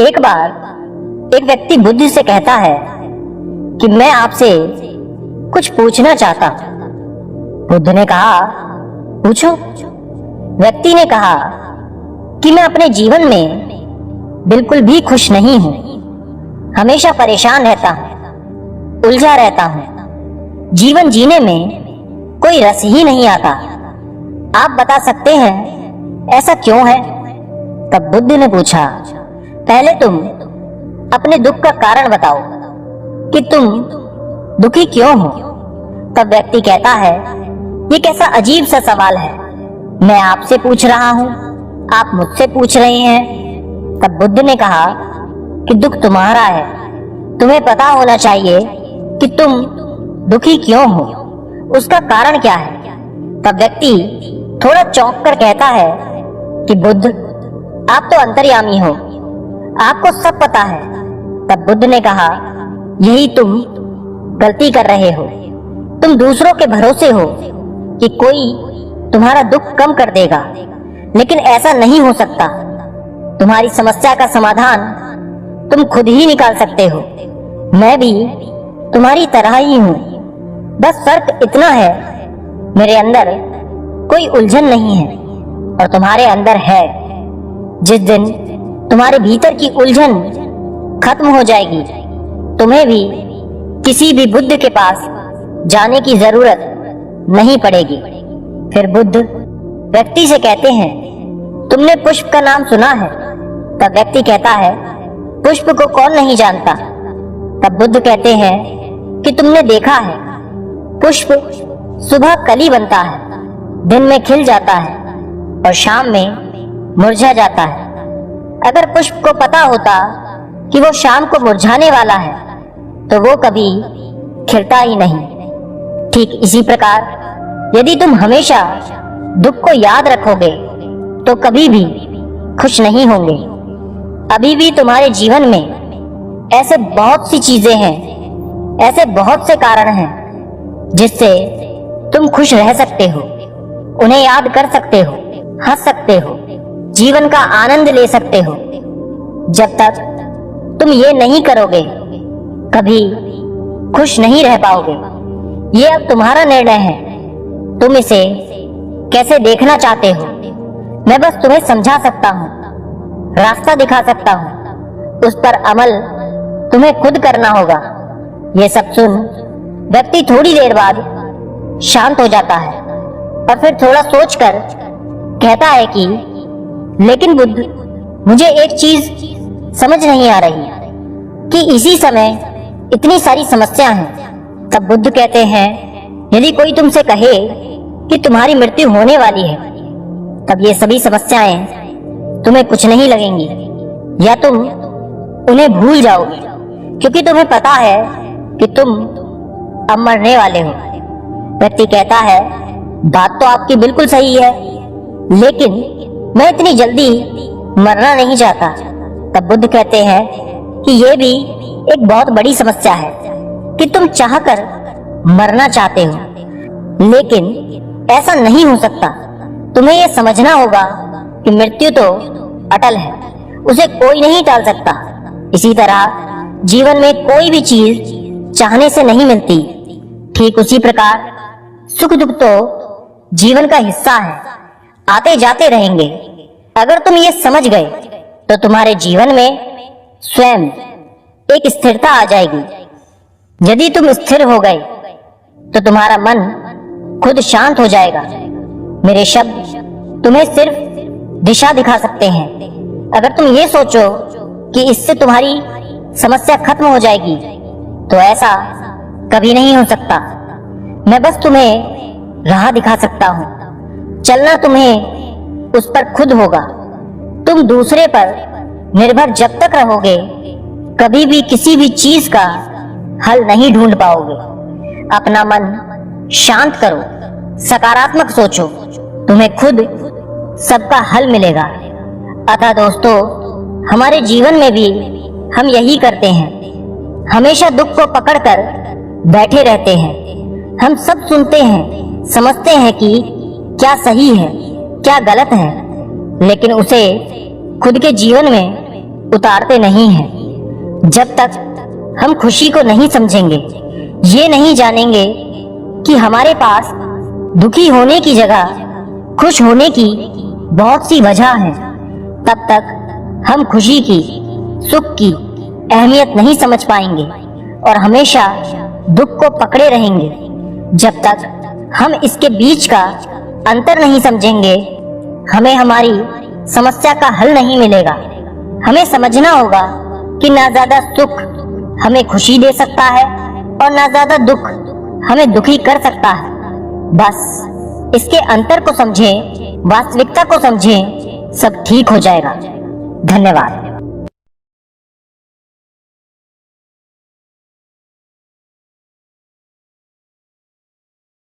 एक बार एक व्यक्ति बुद्ध से कहता है कि मैं आपसे कुछ पूछना चाहता हूं। बुद्ध ने कहा, पूछो। व्यक्ति ने कहा कि मैं अपने जीवन में बिल्कुल भी खुश नहीं हूं, हमेशा परेशान रहता हूं, उलझा रहता हूं, जीवन जीने में कोई रस ही नहीं आता। आप बता सकते हैं ऐसा क्यों है? तब बुद्ध ने पूछा, पहले तुम अपने दुख का कारण बताओ कि तुम दुखी क्यों हो। तब व्यक्ति कहता है, ये कैसा अजीब सा सवाल है, मैं आपसे पूछ रहा हूं, आप मुझसे पूछ रहे हैं। तब बुद्ध ने कहा कि दुख तुम्हारा है, तुम्हें पता होना चाहिए कि तुम दुखी क्यों हो, उसका कारण क्या है। तब व्यक्ति थोड़ा चौंक कर कहता है कि बुद्ध, आप तो अंतर्यामी हो, आपको सब पता है। तब बुद्ध ने कहा, यही तुम गलती कर रहे हो। तुम दूसरों के भरोसे हो कि कोई तुम्हारा दुख कम कर देगा, लेकिन ऐसा नहीं हो सकता। तुम्हारी समस्या का समाधान तुम खुद ही निकाल सकते हो। मैं भी तुम्हारी तरह ही हूं, बस फर्क इतना है, मेरे अंदर कोई उलझन नहीं है और तुम्हारे अंदर है। जिस दिन तुम्हारे भीतर की उलझन खत्म हो जाएगी, तुम्हें भी किसी भी बुद्ध के पास जाने की जरूरत नहीं पड़ेगी। फिर बुद्ध व्यक्ति से कहते हैं, तुमने पुष्प का नाम सुना है? तब व्यक्ति कहता है, पुष्प को कौन नहीं जानता। तब बुद्ध कहते हैं कि तुमने देखा है, पुष्प सुबह कली बनता है, दिन में खिल जाता है और शाम में मुरझा जाता है। अगर पुष्प को पता होता कि वो शाम को मुरझाने वाला है, तो वो कभी खिलता ही नहीं। ठीक इसी प्रकार यदि तुम हमेशा दुख को याद रखोगे तो कभी भी खुश नहीं होंगे। अभी भी तुम्हारे जीवन में ऐसे बहुत सी चीजें हैं, ऐसे बहुत से कारण हैं जिससे तुम खुश रह सकते हो, उन्हें याद कर सकते हो, हंस सकते हो, जीवन का आनंद ले सकते हो। जब तक तुम ये नहीं करोगे, कभी खुश नहीं रह पाओगे। ये अब तुम्हारा निर्णय है, तुम इसे कैसे देखना चाहते हो। मैं बस तुम्हें समझा सकता हूँ, रास्ता दिखा सकता हूँ, उस पर अमल तुम्हें खुद करना होगा। ये सब सुन व्यक्ति थोड़ी देर बाद शांत हो जाता है और फिर थोड़ा सोचकर कहता है कि लेकिन बुद्ध, मुझे एक चीज समझ नहीं आ रही कि इसी समय इतनी सारी समस्या हैं। तब बुद्ध कहते हैं, यदि कोई तुमसे कहे कि तुम्हारी मृत्यु होने वाली है, तब ये सभी समस्याएं तुम्हें कुछ नहीं लगेंगी या तुम उन्हें भूल जाओगे, क्योंकि तुम्हें पता है कि तुम अब मरने वाले हो। व्यक्ति कहता है, बात तो आपकी बिल्कुल सही है, लेकिन मैं इतनी जल्दी मरना नहीं चाहता। तब बुद्ध कहते हैं कि यह भी एक बहुत बड़ी समस्या है कि तुम चाहकर मरना चाहते हो, लेकिन ऐसा नहीं हो सकता। तुम्हें यह समझना होगा कि मृत्यु तो अटल है, उसे कोई नहीं टाल सकता। इसी तरह जीवन में कोई भी चीज चाहने से नहीं मिलती। ठीक उसी प्रकार सुख दुख तो जीवन का हिस्सा है, आते जाते रहेंगे। अगर तुम ये समझ गए तो तुम्हारे जीवन में स्वयं एक स्थिरता आ जाएगी। यदि तुम स्थिर हो गए तो तुम्हारा मन खुद शांत हो जाएगा। मेरे शब्द तुम्हें सिर्फ दिशा दिखा सकते हैं। अगर तुम ये सोचो कि इससे तुम्हारी समस्या खत्म हो जाएगी, तो ऐसा कभी नहीं हो सकता। मैं बस तुम्हें राह दिखा सकता हूँ, चलना तुम्हें उस पर खुद होगा। तुम दूसरे पर निर्भर जब तक रहोगे, कभी भी किसी भी चीज का हल नहीं ढूंढ पाओगे। अपना मन शांत करो, सकारात्मक सोचो, तुम्हें खुद सबका हल मिलेगा। अतः दोस्तों, हमारे जीवन में भी हम यही करते हैं, हमेशा दुख को पकड़कर बैठे रहते हैं। हम सब सुनते हैं, समझते हैं कि क्या सही है, क्या गलत है, लेकिन उसे खुद के जीवन में उतारते नहीं हैं। जब तक हम खुशी को नहीं समझेंगे, ये नहीं जानेंगे कि हमारे पास दुखी होने की जगह खुश होने की बहुत सी वजह है, तब तक हम खुशी की, सुख की अहमियत नहीं समझ पाएंगे और हमेशा दुख को पकड़े रहेंगे। जब तक हम इसके बीच का अंतर नहीं समझेंगे, हमें हमारी समस्या का हल नहीं मिलेगा। हमें समझना होगा कि ना ज्यादा सुख हमें खुशी दे सकता है और ना ज्यादा दुख हमें दुखी कर सकता है। बस इसके अंतर को समझें, वास्तविकता को समझें, सब ठीक हो जाएगा। धन्यवाद।